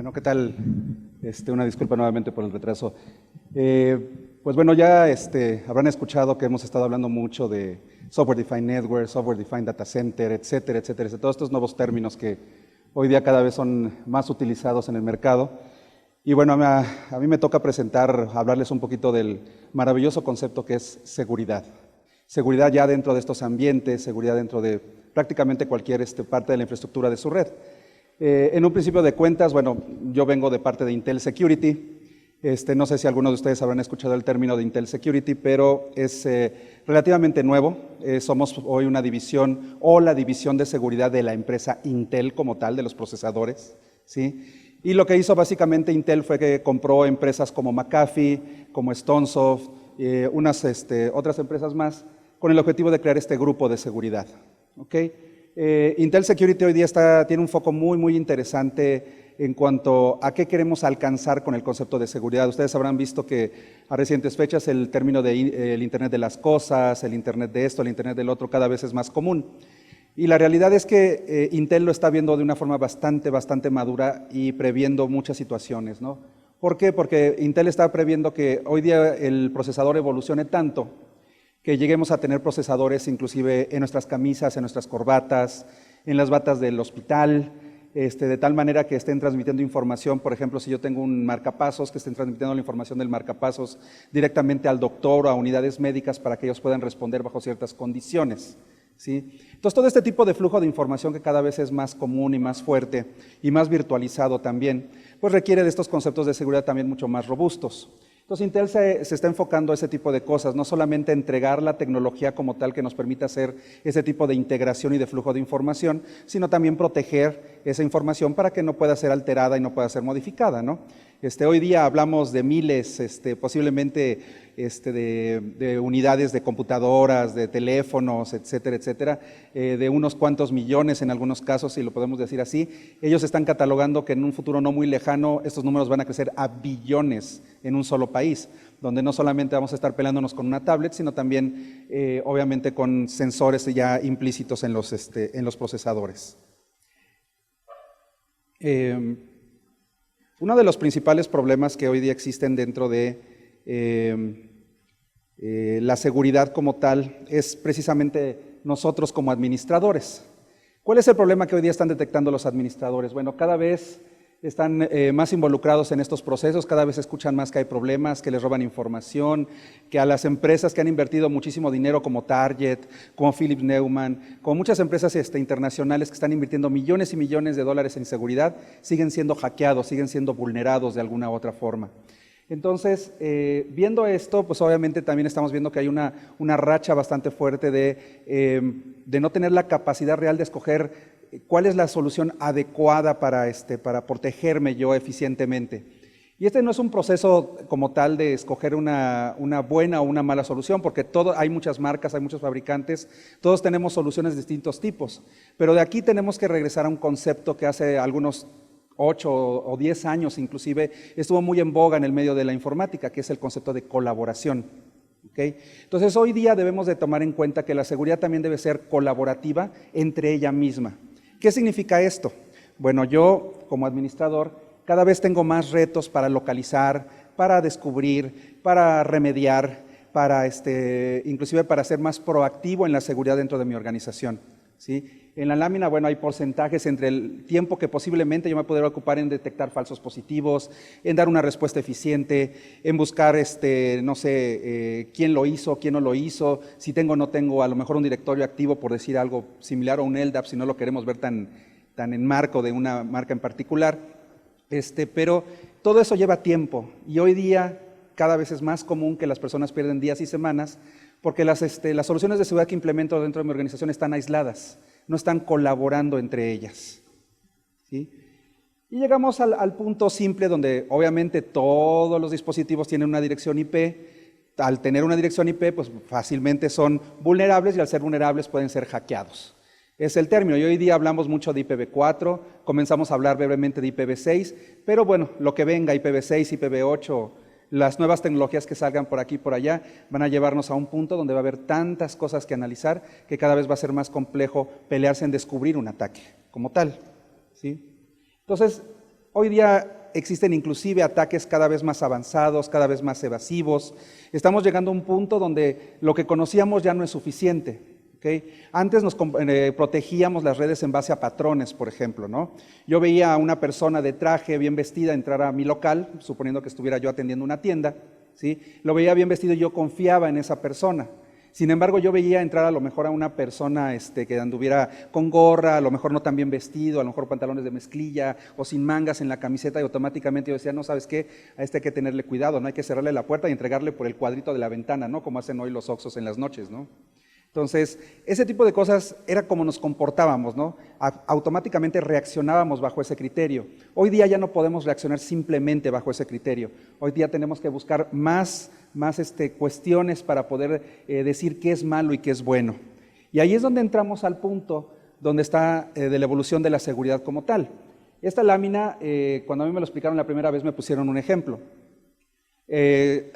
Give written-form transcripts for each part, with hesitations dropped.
Bueno, ¿qué tal? Una disculpa nuevamente por el retraso. Pues bueno, ya habrán escuchado que hemos estado hablando mucho de Software Defined Network, Software Defined Data Center, etcétera, etcétera, etcétera. Todos estos nuevos términos que hoy día cada vez son más utilizados en el mercado. Y bueno, a mí me toca hablarles un poquito del maravilloso concepto que es seguridad. Seguridad ya dentro de estos ambientes, seguridad dentro de prácticamente cualquier parte de la infraestructura de su red. En un principio de cuentas, bueno, yo vengo de parte de Intel Security. No sé si algunos de ustedes habrán escuchado el término de Intel Security, pero es relativamente nuevo. Somos hoy una división o la división de seguridad de la empresa Intel como tal, de los procesadores, ¿sí? Y lo que hizo básicamente Intel fue que compró empresas como McAfee, como Stonesoft, unas otras empresas más, con el objetivo de crear este grupo de seguridad, ¿ok? Intel Security hoy día tiene un foco muy interesante en cuanto a qué queremos alcanzar con el concepto de seguridad. Ustedes habrán visto que a recientes fechas el término de el Internet de las cosas, el Internet de esto, el Internet del otro, cada vez es más común. Y la realidad es que Intel lo está viendo de una forma bastante madura y previendo muchas situaciones, ¿no? ¿Por qué? Porque Intel está previendo que hoy día el procesador evolucione tanto que lleguemos a tener procesadores inclusive en nuestras camisas, en nuestras corbatas, en las batas del hospital, de tal manera que estén transmitiendo información. Por ejemplo, si yo tengo un marcapasos, que estén transmitiendo la información del marcapasos directamente al doctor o a unidades médicas para que ellos puedan responder bajo ciertas condiciones, ¿sí? Entonces, todo este tipo de flujo de información que cada vez es más común y más fuerte y más virtualizado también, pues requiere de estos conceptos de seguridad también mucho más robustos. Entonces, Intel se está enfocando a ese tipo de cosas, no solamente entregar la tecnología como tal que nos permita hacer ese tipo de integración y de flujo de información, sino también proteger esa información para que no pueda ser alterada y no pueda ser modificada, ¿no? Hoy día hablamos de miles, posiblemente de unidades de computadoras, de teléfonos, etcétera, etcétera, de unos cuantos millones en algunos casos, si lo podemos decir así. Ellos están catalogando que en un futuro no muy lejano estos números van a crecer a billones en un solo país, donde no solamente vamos a estar peleándonos con una tablet, sino también, obviamente, con sensores ya implícitos en los procesadores. Uno de los principales problemas que hoy día existen dentro de la seguridad como tal es precisamente nosotros como administradores. ¿Cuál es el problema que hoy día están detectando los administradores? Bueno, cada vez están más involucrados en estos procesos, cada vez escuchan más que hay problemas, que les roban información, que a las empresas que han invertido muchísimo dinero como Target, como Philips Neumann, como muchas empresas internacionales que están invirtiendo millones y millones de dólares en seguridad, siguen siendo hackeados, siguen siendo vulnerados de alguna u otra forma. Entonces, viendo esto, pues obviamente también estamos viendo que hay una racha bastante fuerte de no tener la capacidad real de escoger cuál es la solución adecuada para protegerme yo eficientemente. Y no es un proceso como tal de escoger una buena o una mala solución, porque hay muchas marcas, hay muchos fabricantes, todos tenemos soluciones de distintos tipos. Pero de aquí tenemos que regresar a un concepto que hace algunos 8 o 10 años inclusive estuvo muy en boga en el medio de la informática, que es el concepto de colaboración. ¿Okay? Entonces, hoy día debemos de tomar en cuenta que la seguridad también debe ser colaborativa entre ella misma. ¿Qué significa esto? Bueno, yo como administrador cada vez tengo más retos para localizar, para descubrir, para remediar, inclusive para ser más proactivo en la seguridad dentro de mi organización, ¿sí? En la lámina, bueno, hay porcentajes entre el tiempo que posiblemente yo me podría ocupar en detectar falsos positivos, en dar una respuesta eficiente, en buscar, no sé, quién lo hizo, quién no lo hizo, si tengo o no tengo a lo mejor un directorio activo, por decir algo similar, o un LDAP, si no lo queremos ver tan en marco de una marca en particular. Pero todo eso lleva tiempo y hoy día cada vez es más común que las personas pierden días y semanas porque las soluciones de seguridad que implemento dentro de mi organización están aisladas, no están colaborando entre ellas, ¿sí? Y llegamos al punto simple donde obviamente todos los dispositivos tienen una dirección IP. Al tener una dirección IP, pues fácilmente son vulnerables y al ser vulnerables pueden ser hackeados. Es el término, y hoy día hablamos mucho de IPv4, comenzamos a hablar brevemente de IPv6, pero bueno, lo que venga, IPv6, IPv8, las nuevas tecnologías que salgan por aquí y por allá, van a llevarnos a un punto donde va a haber tantas cosas que analizar, que cada vez va a ser más complejo pelearse en descubrir un ataque como tal, ¿sí? Entonces, Hoy día existen inclusive ataques cada vez más avanzados, cada vez más evasivos. Estamos llegando a un punto donde lo que conocíamos ya no es suficiente. ¿Okay? Antes nos protegíamos las redes en base a patrones, por ejemplo, ¿no? Yo veía a una persona de traje bien vestida entrar a mi local, suponiendo que estuviera yo atendiendo una tienda, ¿sí? Lo veía bien vestido y yo confiaba en esa persona. Sin embargo, yo veía entrar a lo mejor a una persona que anduviera con gorra, a lo mejor no tan bien vestido, a lo mejor pantalones de mezclilla o sin mangas en la camiseta, y automáticamente yo decía, no, ¿sabes qué? A este hay que tenerle cuidado, no hay que cerrarle la puerta y entregarle por el cuadrito de la ventana, ¿no? Como hacen hoy los Oxxos en las noches, ¿no? Entonces, ese tipo de cosas era como nos comportábamos, ¿no? Automáticamente reaccionábamos bajo ese criterio. Hoy día ya no podemos reaccionar simplemente bajo ese criterio. Hoy día tenemos que buscar más cuestiones para poder decir qué es malo y qué es bueno. Y ahí es donde entramos al punto donde está de la evolución de la seguridad como tal. Esta lámina, cuando a mí me lo explicaron la primera vez, me pusieron un ejemplo.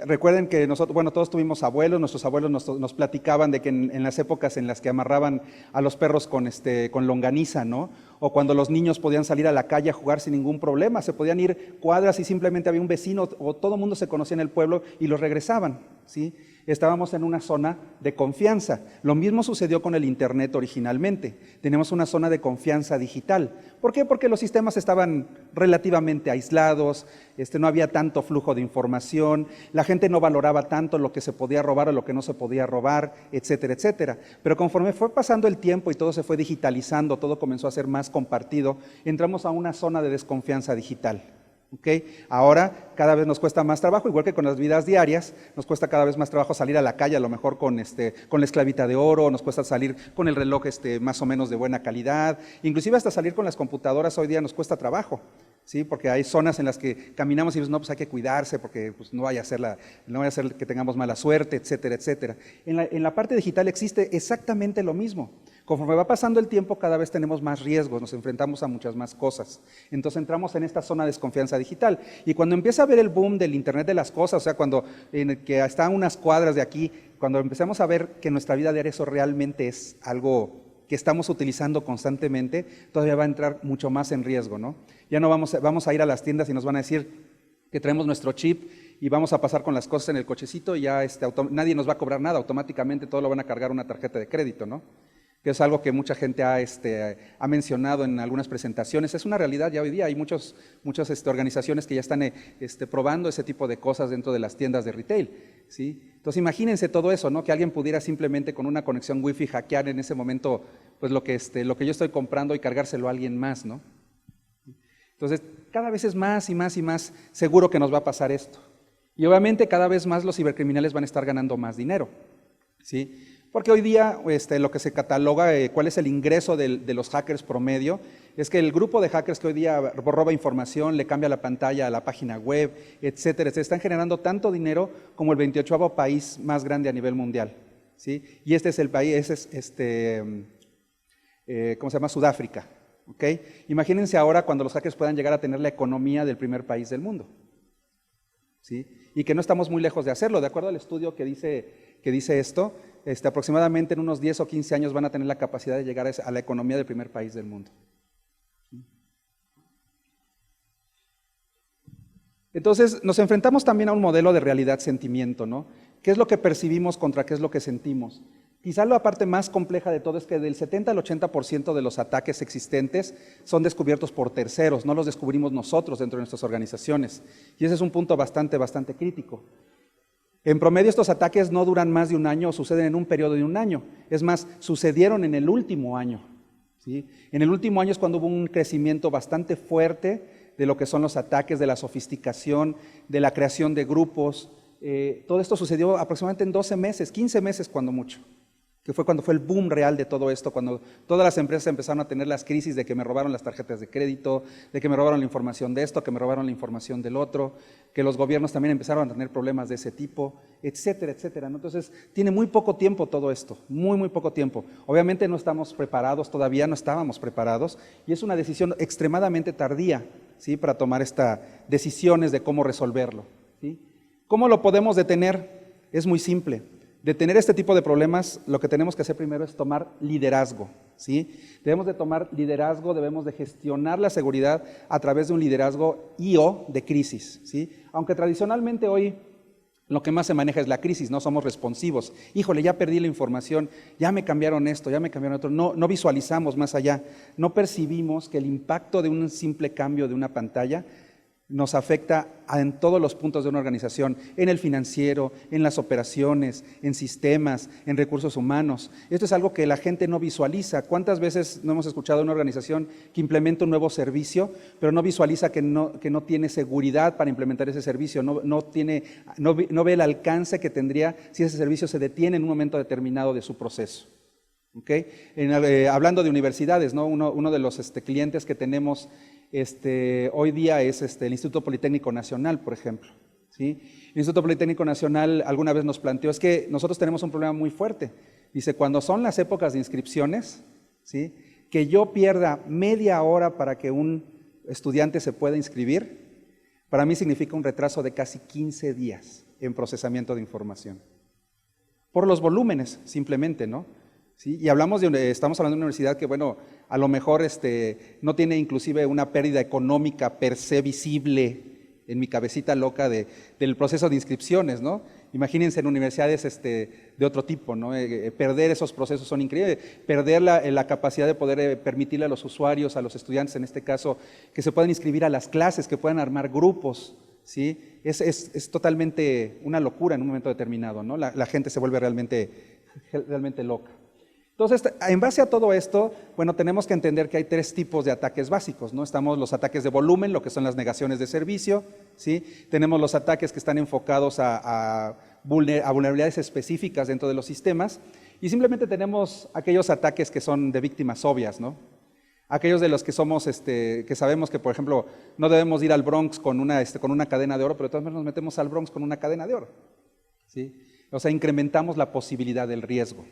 Recuerden que nosotros, bueno, todos tuvimos abuelos, nuestros abuelos nos platicaban de que en las épocas en las que amarraban a los perros con longaniza, ¿no? O cuando los niños podían salir a la calle a jugar sin ningún problema, se podían ir cuadras y simplemente había un vecino o todo el mundo se conocía en el pueblo y los regresaban, ¿sí? Estábamos en una zona de confianza. Lo mismo sucedió con el Internet originalmente. Tenemos una zona de confianza digital. ¿Por qué? Porque los sistemas estaban relativamente aislados, no había tanto flujo de información, la gente no valoraba tanto lo que se podía robar o lo que no se podía robar, etcétera, etcétera. Pero conforme fue pasando el tiempo y todo se fue digitalizando, todo comenzó a ser más compartido, entramos a una zona de desconfianza digital. ¿Okay? Ahora cada vez nos cuesta más trabajo, igual que con las vidas diarias, nos cuesta cada vez más trabajo salir a la calle, a lo mejor con la esclavita de oro, nos cuesta salir con el reloj más o menos de buena calidad, inclusive hasta salir con las computadoras hoy día nos cuesta trabajo, ¿sí? Porque hay zonas en las que caminamos y decimos, no, pues hay que cuidarse porque pues, no vaya a ser que tengamos mala suerte, etcétera, etcétera. En la parte digital existe exactamente lo mismo. Conforme va pasando el tiempo, cada vez tenemos más riesgos, nos enfrentamos a muchas más cosas. Entonces entramos en esta zona de desconfianza digital. Y cuando empieza a ver el boom del Internet de las cosas, o sea, que está a unas cuadras de aquí, cuando empezamos a ver que nuestra vida diaria eso realmente es algo que estamos utilizando constantemente, todavía va a entrar mucho más en riesgo, ¿no? Ya no vamos a ir a las tiendas y nos van a decir que traemos nuestro chip y vamos a pasar con las cosas en el cochecito y ya nadie nos va a cobrar nada, automáticamente todo lo van a cargar una tarjeta de crédito, ¿no? Que es algo que mucha gente ha mencionado en algunas presentaciones. Es una realidad ya hoy día, hay muchas organizaciones que ya están probando ese tipo de cosas dentro de las tiendas de retail, ¿sí? Entonces imagínense todo eso, ¿no? Que alguien pudiera simplemente con una conexión wifi hackear en ese momento pues lo que yo estoy comprando y cargárselo a alguien más, ¿no? Entonces cada vez es más y más y más seguro que nos va a pasar esto. Y obviamente cada vez más los cibercriminales van a estar ganando más dinero, ¿sí? Porque hoy día lo que se cataloga, cuál es el ingreso de los hackers promedio, es que el grupo de hackers que hoy día roba información, le cambia la pantalla a la página web, etcétera, están generando tanto dinero como el 28º país más grande a nivel mundial, ¿sí? Y este es el país, ¿cómo se llama? Sudáfrica, ¿ok? Imagínense ahora cuando los hackers puedan llegar a tener la economía del primer país del mundo, ¿sí? Y que no estamos muy lejos de hacerlo. De acuerdo al estudio que dice esto, aproximadamente en unos 10 o 15 años van a tener la capacidad de llegar a la economía del primer país del mundo. Entonces, nos enfrentamos también a un modelo de realidad-sentimiento, ¿no? ¿Qué es lo que percibimos contra qué es lo que sentimos? Quizá la parte más compleja de todo es que del 70 al 80% de los ataques existentes son descubiertos por terceros, no los descubrimos nosotros dentro de nuestras organizaciones. Y ese es un punto bastante crítico. En promedio estos ataques no duran más de un año o suceden en un periodo de un año. Es más, sucedieron en el último año, ¿sí? En el último año es cuando hubo un crecimiento bastante fuerte de lo que son los ataques, de la sofisticación, de la creación de grupos. Todo esto sucedió aproximadamente en 12 meses, 15 meses cuando mucho, que fue cuando fue el boom real de todo esto, cuando todas las empresas empezaron a tener las crisis de que me robaron las tarjetas de crédito, de que me robaron la información de esto, que me robaron la información del otro, que los gobiernos también empezaron a tener problemas de ese tipo, etcétera, etcétera, ¿no? Entonces, tiene muy poco tiempo todo esto, muy poco tiempo. Obviamente no estamos preparados, todavía no estábamos preparados, y es una decisión extremadamente tardía, ¿sí? Para tomar estas decisiones de cómo resolverlo, ¿sí? ¿Cómo lo podemos detener? Es muy simple. de tener este tipo de problemas, lo que tenemos que hacer primero es tomar liderazgo, ¿sí? Debemos de tomar liderazgo, debemos de gestionar la seguridad a través de un liderazgo y/o de crisis, ¿sí? Aunque tradicionalmente hoy lo que más se maneja es la crisis, no somos responsivos. Híjole, ya perdí la información, ya me cambiaron esto, ya me cambiaron otro. No visualizamos más allá, no percibimos que el impacto de un simple cambio de una pantalla nos afecta en todos los puntos de una organización, en el financiero, en las operaciones, en sistemas, en recursos humanos. Esto es algo que la gente no visualiza. ¿Cuántas veces no hemos escuchado una organización que implementa un nuevo servicio, pero no visualiza que no tiene seguridad para implementar ese servicio, no ve el alcance que tendría si ese servicio se detiene en un momento determinado de su proceso? ¿Okay? Hablando de universidades, ¿no? Uno de los clientes que tenemos hoy día es el Instituto Politécnico Nacional, por ejemplo, ¿sí? El Instituto Politécnico Nacional alguna vez nos planteó, es que nosotros tenemos un problema muy fuerte. Dice, cuando son las épocas de inscripciones, ¿sí? Que yo pierda media hora para que un estudiante se pueda inscribir, para mí significa un retraso de casi 15 días en procesamiento de información. Por los volúmenes, simplemente, ¿no? ¿Sí? Y estamos hablando de una universidad que, bueno, a lo mejor no tiene inclusive una pérdida económica per se visible en mi cabecita loca del proceso de inscripciones, ¿no? Imagínense en universidades de otro tipo, ¿no? Perder esos procesos son increíbles, perder la capacidad de poder permitirle a los usuarios, a los estudiantes en este caso, que se puedan inscribir a las clases, que puedan armar grupos, ¿sí? Es totalmente una locura en un momento determinado, ¿no? La gente se vuelve realmente loca. Entonces, en base a todo esto, bueno, tenemos que entender que hay tres tipos de ataques básicos, ¿no? Estamos los ataques de volumen, lo que son las negaciones de servicio, ¿sí? Tenemos los ataques que están enfocados a vulnerabilidades específicas dentro de los sistemas, y simplemente tenemos aquellos ataques que son de víctimas obvias, ¿no? Aquellos de los que somos, que sabemos que, por ejemplo, no debemos ir al Bronx con una cadena de oro, pero de todas maneras nos metemos al Bronx con una cadena de oro, ¿sí? O sea, incrementamos la posibilidad del riesgo.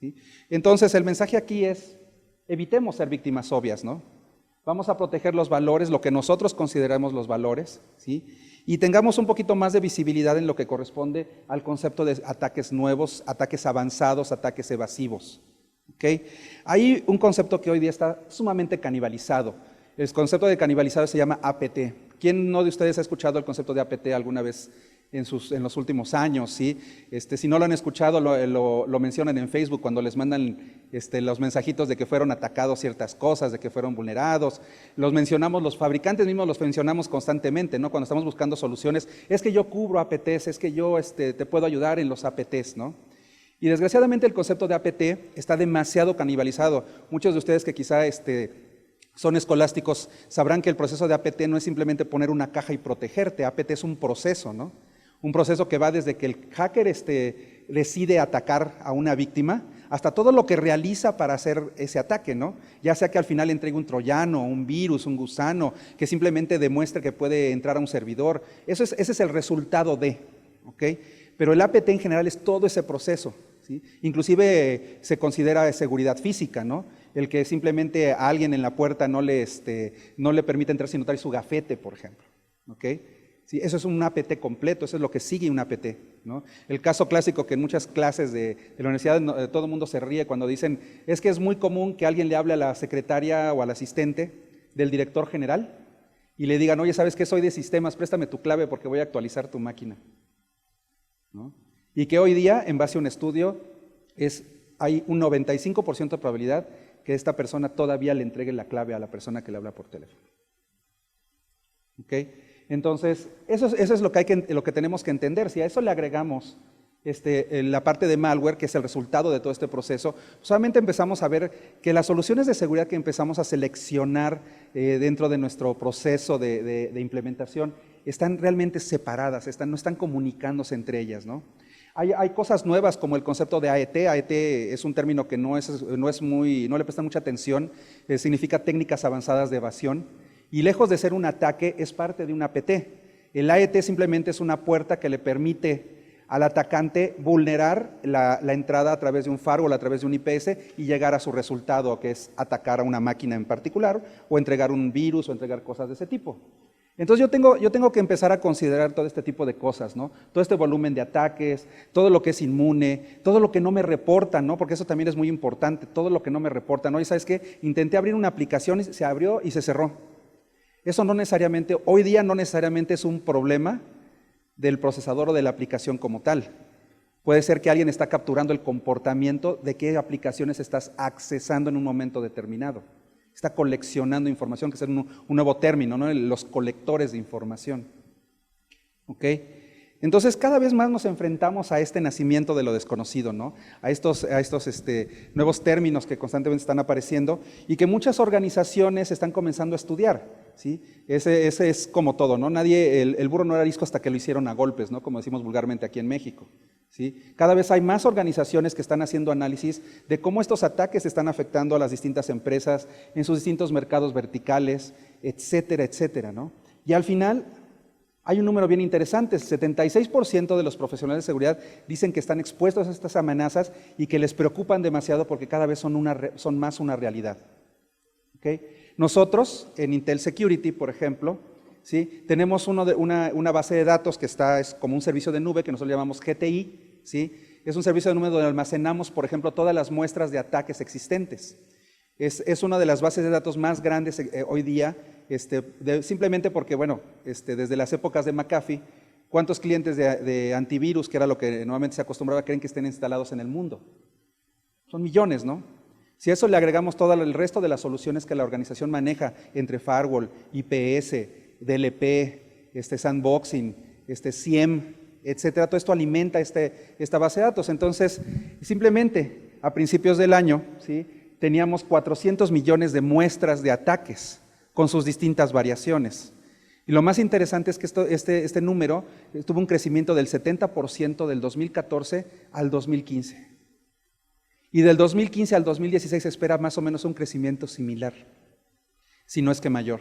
¿Sí? Entonces, el mensaje aquí es, evitemos ser víctimas obvias, ¿no? Vamos a proteger los valores, lo que nosotros consideramos los valores, ¿sí? Y tengamos un poquito más de visibilidad en lo que corresponde al concepto de ataques nuevos, ataques avanzados, ataques evasivos, ¿ok? Hay un concepto que hoy día está sumamente canibalizado. El concepto de canibalizado se llama APT. ¿Quién no de ustedes ha escuchado el concepto de APT alguna vez en los últimos años? ¿Sí? Si no lo han escuchado, lo mencionan en Facebook cuando les mandan los mensajitos de que fueron atacados ciertas cosas, de que fueron vulnerados. Los mencionamos, los fabricantes mismos los mencionamos constantemente, ¿no? Cuando estamos buscando soluciones, es que yo cubro APTs, es que yo te puedo ayudar en los APTs, ¿no? Y desgraciadamente el concepto de APT está demasiado canibalizado. Muchos de ustedes que quizá son escolásticos sabrán que el proceso de APT no es simplemente poner una caja y protegerte. APT es un proceso, ¿no? Un proceso que va desde que el hacker decide atacar a una víctima hasta todo lo que realiza para hacer ese ataque, ¿no? Ya sea que al final entregue un troyano, un virus, un gusano, que simplemente demuestre que puede entrar a un servidor. Ese es el resultado ¿ok? Pero el APT en general es todo ese proceso, ¿sí? Inclusive se considera seguridad física, ¿no? El que simplemente a alguien en la puerta no le permite entrar sin notar su gafete, por ejemplo, ¿ok? Sí, eso es un APT completo, eso es lo que sigue un APT, ¿no? El caso clásico que en muchas clases de la universidad todo el mundo se ríe cuando dicen, es que es muy común que alguien le hable a la secretaria o al asistente del director general y le digan, oye, ¿sabes qué? Soy de sistemas, préstame tu clave porque voy a actualizar tu máquina, ¿no? Y que hoy día, en base a un estudio, hay un 95% de probabilidad que esta persona todavía le entregue la clave a la persona que le habla por teléfono. ¿Ok? Entonces, eso es lo que tenemos que entender. Si a eso le agregamos la parte de malware, que es el resultado de todo este proceso, solamente empezamos a ver que las soluciones de seguridad que empezamos a seleccionar dentro de nuestro proceso de implementación están realmente separadas, no están comunicándose entre ellas, ¿no? Hay cosas nuevas como el concepto de AET. AET es un término que no le presta mucha atención, significa técnicas avanzadas de evasión. Y lejos de ser un ataque, es parte de un APT. El AET simplemente es una puerta que le permite al atacante vulnerar la entrada a través de un firewall, a través de un IPS y llegar a su resultado, que es atacar a una máquina en particular o entregar un virus o entregar cosas de ese tipo. Entonces yo tengo que empezar a considerar todo este tipo de cosas, ¿no? Todo este volumen de ataques, todo lo que es inmune, todo lo que no me reportan, ¿no? Porque eso también es muy importante, todo lo que no me reportan, ¿no? Y ¿sabes qué? Intenté abrir una aplicación y se abrió y se cerró. Eso no necesariamente, hoy día no necesariamente es un problema del procesador o de la aplicación como tal. Puede ser que alguien está capturando el comportamiento de qué aplicaciones estás accesando en un momento determinado. Está coleccionando información, que es un nuevo término, ¿no? Los colectores de información. ¿Ok? Entonces, cada vez más nos enfrentamos a este nacimiento de lo desconocido, ¿no? A estos nuevos términos que constantemente están apareciendo y que muchas organizaciones están comenzando a estudiar, ¿sí? Ese es como todo, ¿no? El burro no era arisco hasta que lo hicieron a golpes, ¿no? Como decimos vulgarmente aquí en México, ¿sí? Cada vez hay más organizaciones que están haciendo análisis de cómo estos ataques están afectando a las distintas empresas en sus distintos mercados verticales, etcétera, etcétera, ¿no? Y al final hay un número bien interesante, el 76% de los profesionales de seguridad dicen que están expuestos a estas amenazas y que les preocupan demasiado porque cada vez son más una realidad. ¿Okay? Nosotros, en Intel Security, por ejemplo, ¿sí? Tenemos una base de datos que es como un servicio de nube que nosotros llamamos GTI, ¿sí? Es un servicio de nube donde almacenamos, por ejemplo, todas las muestras de ataques existentes. Es una de las bases de datos más grandes hoy día, simplemente porque, bueno, desde las épocas de McAfee, ¿cuántos clientes de antivirus, que era lo que normalmente se acostumbraba, creen que estén instalados en el mundo? Son millones, ¿no? Si a eso le agregamos todo el resto de las soluciones que la organización maneja, entre firewall, IPS, DLP, sandboxing, SIEM, etcétera, todo esto alimenta esta base de datos. Entonces, simplemente, a principios del año, ¿sí? Teníamos 400 millones de muestras de ataques con sus distintas variaciones. Y lo más interesante es que este número tuvo un crecimiento del 70% del 2014 al 2015. Y del 2015 al 2016 se espera más o menos un crecimiento similar, si no es que mayor.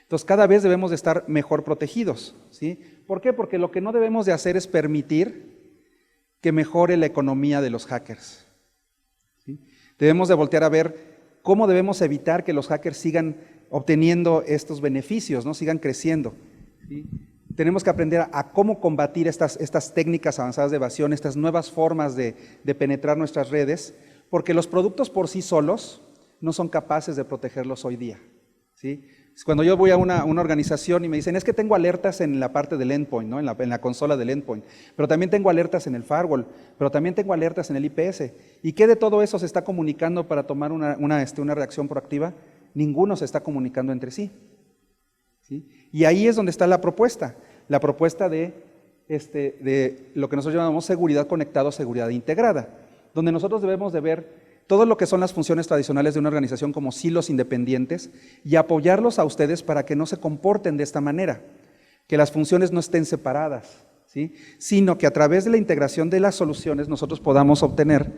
Entonces, cada vez debemos de estar mejor protegidos, ¿sí? ¿Por qué? Porque lo que no debemos de hacer es permitir que mejore la economía de los hackers. Debemos de voltear a ver cómo debemos evitar que los hackers sigan obteniendo estos beneficios, ¿no? Sigan creciendo, ¿sí? Tenemos que aprender a cómo combatir estas técnicas avanzadas de evasión, estas nuevas formas de penetrar nuestras redes, porque los productos por sí solos no son capaces de protegerlos hoy día, ¿sí? Cuando yo voy a una organización y me dicen, es que tengo alertas en la parte del endpoint, ¿no? en la consola del endpoint, pero también tengo alertas en el firewall, pero también tengo alertas en el IPS. ¿Y qué de todo eso se está comunicando para tomar una reacción proactiva? Ninguno se está comunicando entre sí, ¿sí? Y ahí es donde está la propuesta de lo que nosotros llamamos seguridad conectada o seguridad integrada, donde nosotros debemos de ver todo lo que son las funciones tradicionales de una organización como silos independientes y apoyarlos a ustedes para que no se comporten de esta manera, que las funciones no estén separadas, ¿sí? Sino que a través de la integración de las soluciones nosotros podamos obtener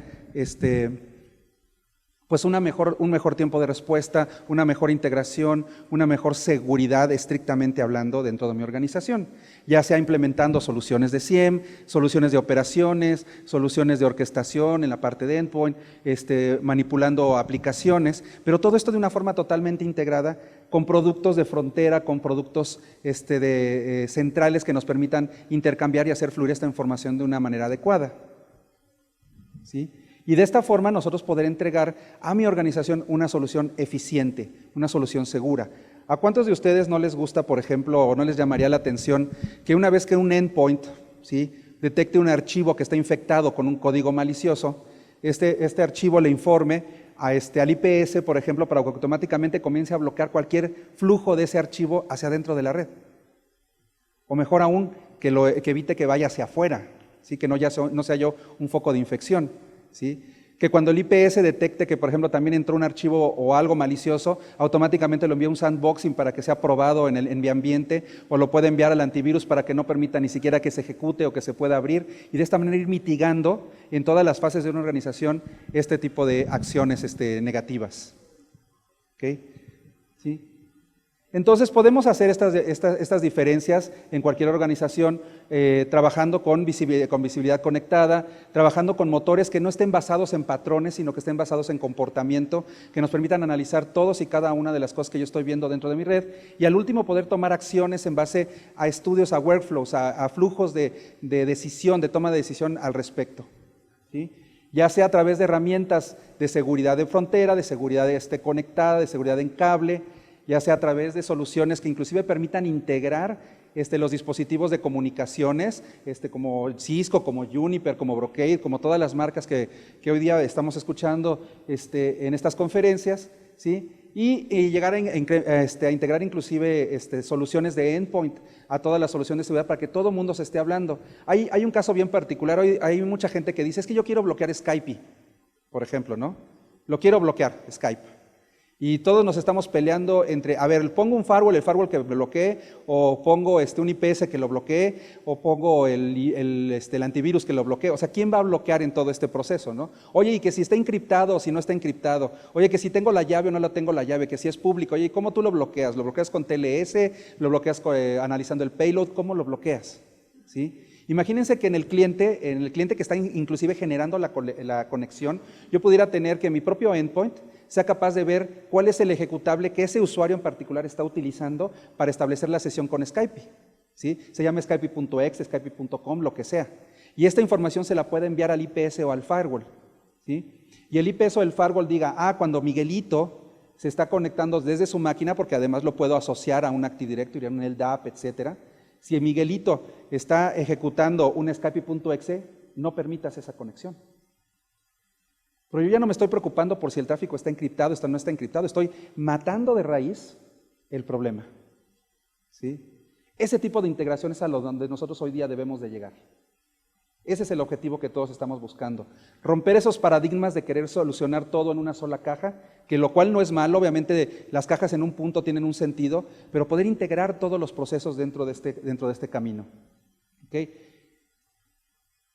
pues un mejor tiempo de respuesta, una mejor integración, una mejor seguridad estrictamente hablando dentro de mi organización, ya sea implementando soluciones de SIEM, soluciones de operaciones, soluciones de orquestación en la parte de endpoint, manipulando aplicaciones, pero todo esto de una forma totalmente integrada con productos de frontera, con productos centrales que nos permitan intercambiar y hacer fluir esta información de una manera adecuada, ¿sí? Y de esta forma nosotros poder entregar a mi organización una solución eficiente, una solución segura. ¿A cuántos de ustedes no les gusta, por ejemplo, o no les llamaría la atención que una vez que un endpoint, ¿sí?, detecte un archivo que está infectado con un código malicioso, este archivo le informe al IPS, por ejemplo, para que automáticamente comience a bloquear cualquier flujo de ese archivo hacia adentro de la red? O mejor aún, que evite que vaya hacia afuera, ¿sí?, que no sea yo un foco de infección, ¿sí? Que cuando el IPS detecte que, por ejemplo, también entró un archivo o algo malicioso, automáticamente lo envía a un sandboxing para que sea probado en mi ambiente, o lo puede enviar al antivirus para que no permita ni siquiera que se ejecute o que se pueda abrir, y de esta manera ir mitigando en todas las fases de una organización este tipo de acciones negativas. ¿Okay? ¿Sí? Entonces podemos hacer estas diferencias en cualquier organización, trabajando con visibilidad conectada, trabajando con motores que no estén basados en patrones, sino que estén basados en comportamiento, que nos permitan analizar todos y cada una de las cosas que yo estoy viendo dentro de mi red, y al último poder tomar acciones en base a estudios, a workflows, a flujos de decisión, de toma de decisión al respecto, ¿sí? Ya sea a través de herramientas de seguridad de frontera, de seguridad conectada, de seguridad en cable, ya sea a través de soluciones que inclusive permitan integrar los dispositivos de comunicaciones, como Cisco, como Juniper, como Brocade, como todas las marcas que hoy día estamos escuchando en estas conferencias, ¿sí? Y llegar a integrar inclusive soluciones de endpoint a todas las soluciones de seguridad para que todo el mundo se esté hablando. Hay un caso bien particular, hoy hay mucha gente que dice, es que yo quiero bloquear Skype, por ejemplo, ¿no? Lo quiero bloquear, Skype. Y todos nos estamos peleando entre, a ver, pongo un firewall, el firewall que bloquee, o pongo un IPS que lo bloquee, o pongo el antivirus que lo bloquee. O sea, ¿quién va a bloquear en todo este proceso, no? Oye, y que si está encriptado o si no está encriptado. Oye, que si tengo la llave o no la tengo la llave, que si es público. Oye, ¿cómo tú lo bloqueas? ¿Lo bloqueas con TLS? ¿Lo bloqueas analizando el payload? ¿Cómo lo bloqueas? ¿Sí? Imagínense que en el cliente que está inclusive generando la conexión, yo pudiera tener que mi propio endpoint sea capaz de ver cuál es el ejecutable que ese usuario en particular está utilizando para establecer la sesión con Skype, ¿sí? Se llama skype.exe, skype.com, lo que sea. Y esta información se la puede enviar al IPS o al firewall, ¿sí? Y el IPS o el firewall diga, cuando Miguelito se está conectando desde su máquina, porque además lo puedo asociar a un Active Directory, a un LDAP, etcétera. Si Miguelito está ejecutando un skype.exe, no permitas esa conexión. Pero yo ya no me estoy preocupando por si el tráfico está encriptado, no está encriptado, estoy matando de raíz el problema, ¿sí? Ese tipo de integración es a donde nosotros hoy día debemos de llegar. Ese es el objetivo que todos estamos buscando. Romper esos paradigmas de querer solucionar todo en una sola caja, que lo cual no es malo, obviamente las cajas en un punto tienen un sentido, pero poder integrar todos los procesos dentro de este camino. ¿Okay?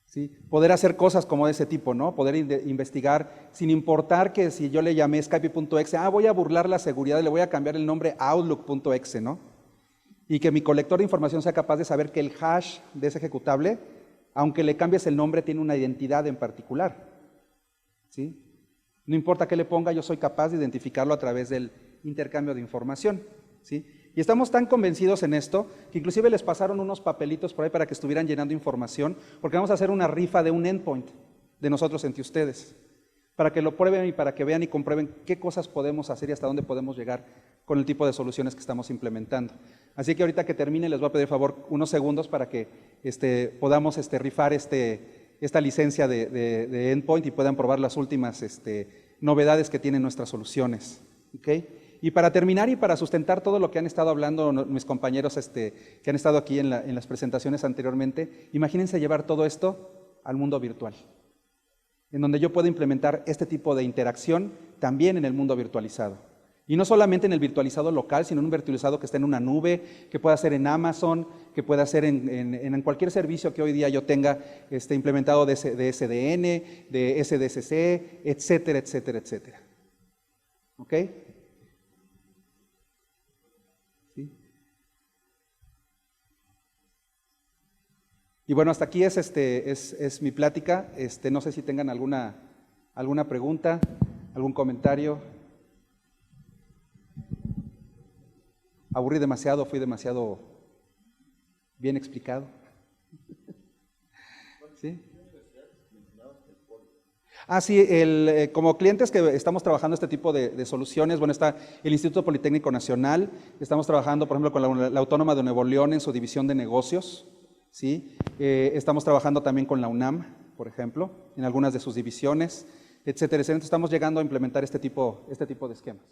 ¿Sí? Poder hacer cosas como de ese tipo, ¿no? Poder investigar sin importar que si yo le llamé skype.exe, voy a burlar la seguridad y le voy a cambiar el nombre a outlook.exe, ¿no? Y que mi colector de información sea capaz de saber que el hash de ese ejecutable, aunque le cambies el nombre, tiene una identidad en particular, ¿sí? No importa qué le ponga, yo soy capaz de identificarlo a través del intercambio de información, ¿sí? Y estamos tan convencidos en esto que inclusive les pasaron unos papelitos por ahí para que estuvieran llenando información, porque vamos a hacer una rifa de un endpoint de nosotros entre ustedes, para que lo prueben y para que vean y comprueben qué cosas podemos hacer y hasta dónde podemos llegar con el tipo de soluciones que estamos implementando. Así que ahorita que termine les voy a pedir favor unos segundos para que podamos rifar esta licencia de endpoint y puedan probar las últimas novedades que tienen nuestras soluciones. ¿Okay? Y para terminar y para sustentar todo lo que han estado hablando mis compañeros que han estado aquí en las presentaciones anteriormente, imagínense llevar todo esto al mundo virtual, en donde yo puedo implementar este tipo de interacción también en el mundo virtualizado. Y no solamente en el virtualizado local, sino en un virtualizado que esté en una nube, que pueda ser en Amazon, que pueda ser en cualquier servicio que hoy día yo tenga implementado de SDN, de SDCC, etcétera, etcétera, etcétera. ¿Ok? ¿Sí? Y bueno, hasta aquí es mi plática. No sé si tengan alguna pregunta, algún comentario. ¿Aburrí demasiado? ¿Fui demasiado bien explicado? ¿Sí? Sí, como clientes que estamos trabajando este tipo de soluciones, bueno, está el Instituto Politécnico Nacional, estamos trabajando, por ejemplo, con la Autónoma de Nuevo León en su división de negocios, ¿sí? Estamos trabajando también con la UNAM, por ejemplo, en algunas de sus divisiones, etcétera, etcétera. Estamos llegando a implementar este tipo de esquemas.